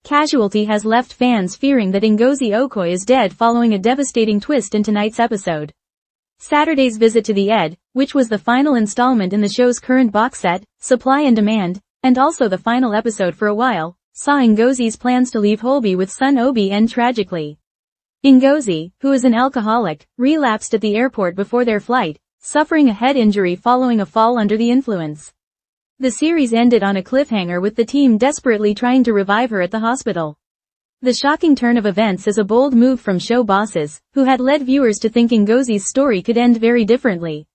Casualty has left fans fearing that Ngozi Okoye is dead following a devastating twist in tonight's episode. Saturday's visit to the Ed, which was the final installment in the show's current box set, Supply and Demand, and also the final episode for a while, saw Ngozi's plans to leave Holby with son Obi end tragically. Ngozi, who is an alcoholic, relapsed at the airport before their flight, suffering a head injury following a fall under the influence. The series ended on a cliffhanger with the team desperately trying to revive her at the hospital. The shocking turn of events is a bold move from show bosses, who had led viewers to think Ngozi's story could end very differently.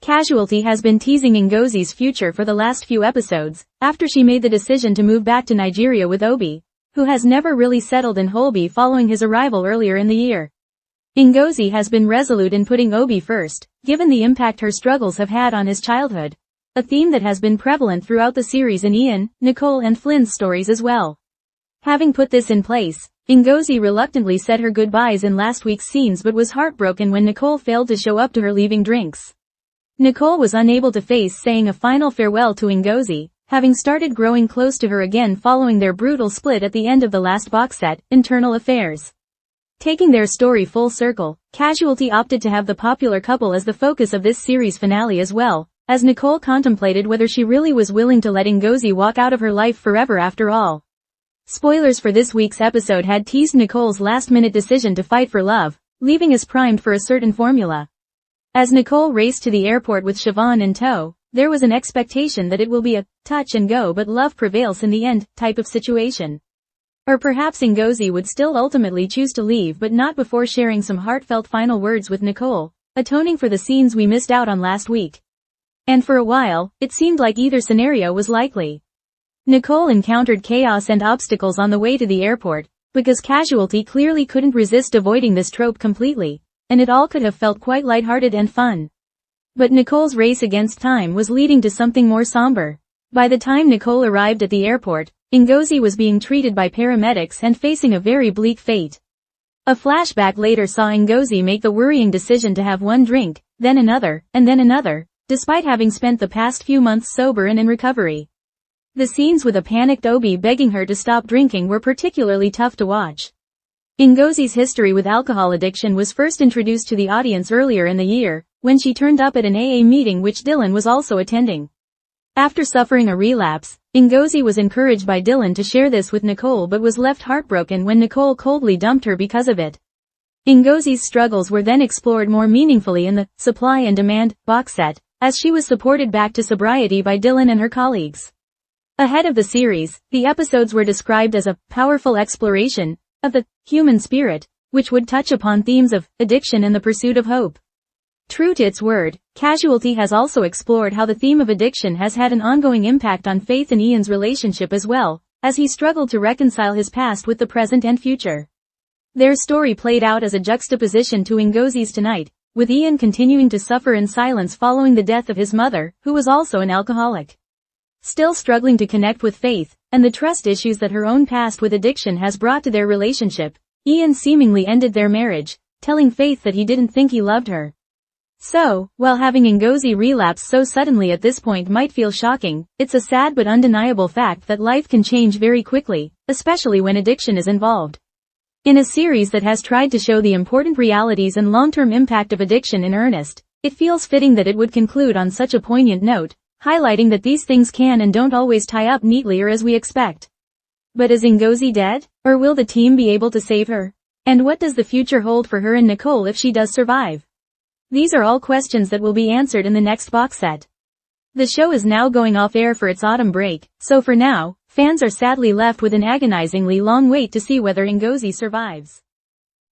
Casualty has been teasing Ngozi's future for the last few episodes, after she made the decision to move back to Nigeria with Obi, who has never really settled in Holby following his arrival earlier in the year. Ngozi has been resolute in putting Obi first, given the impact her struggles have had on his childhood. A theme that has been prevalent throughout the series in Ian, Nicole and Flynn's stories as well. Having put this in place, Ngozi reluctantly said her goodbyes in last week's scenes but was heartbroken when Nicole failed to show up to her leaving drinks. Nicole was unable to face saying a final farewell to Ngozi, having started growing close to her again following their brutal split at the end of the last box set, Internal Affairs. Taking their story full circle, Casualty opted to have the popular couple as the focus of this series finale as well, as Nicole contemplated whether she really was willing to let Ngozi walk out of her life forever after all. Spoilers for this week's episode had teased Nicole's last-minute decision to fight for love, leaving us primed for a certain formula. As Nicole raced to the airport with Siobhan in tow, there was an expectation that it will be a touch and go but love prevails in the end type of situation. Or perhaps Ngozi would still ultimately choose to leave but not before sharing some heartfelt final words with Nicole, atoning for the scenes we missed out on last week. And for a while, it seemed like either scenario was likely. Nicole encountered chaos and obstacles on the way to the airport, because Casualty clearly couldn't resist avoiding this trope completely, and it all could have felt quite lighthearted and fun. But Nicole's race against time was leading to something more somber. By the time Nicole arrived at the airport, Ngozi was being treated by paramedics and facing a very bleak fate. A flashback later saw Ngozi make the worrying decision to have one drink, then another, and then another, despite having spent the past few months sober and in recovery. The scenes with a panicked Obi begging her to stop drinking were particularly tough to watch. Ngozi's history with alcohol addiction was first introduced to the audience earlier in the year, when she turned up at an AA meeting which Dylan was also attending. After suffering a relapse, Ngozi was encouraged by Dylan to share this with Nicole but was left heartbroken when Nicole coldly dumped her because of it. Ngozi's struggles were then explored more meaningfully in the Supply and Demand box set, as she was supported back to sobriety by Dylan and her colleagues. Ahead of the series, the episodes were described as a powerful exploration of the human spirit, which would touch upon themes of addiction and the pursuit of hope. True to its word, Casualty has also explored how the theme of addiction has had an ongoing impact on Faith and Ian's relationship as well, as he struggled to reconcile his past with the present and future. Their story played out as a juxtaposition to Ngozi's tonight, with Ian continuing to suffer in silence following the death of his mother, who was also an alcoholic. Still struggling to connect with Faith, and the trust issues that her own past with addiction has brought to their relationship, Ian seemingly ended their marriage, telling Faith that he didn't think he loved her. So, while having Ngozi relapse so suddenly at this point might feel shocking, it's a sad but undeniable fact that life can change very quickly, especially when addiction is involved. In a series that has tried to show the important realities and long-term impact of addiction in earnest, it feels fitting that it would conclude on such a poignant note, highlighting that these things can and don't always tie up neatly or as we expect. But is Ngozi dead? Or will the team be able to save her? And what does the future hold for her and Nicole if she does survive? These are all questions that will be answered in the next box set. The show is now going off air for its autumn break, so for now, fans are sadly left with an agonizingly long wait to see whether Ngozi survives.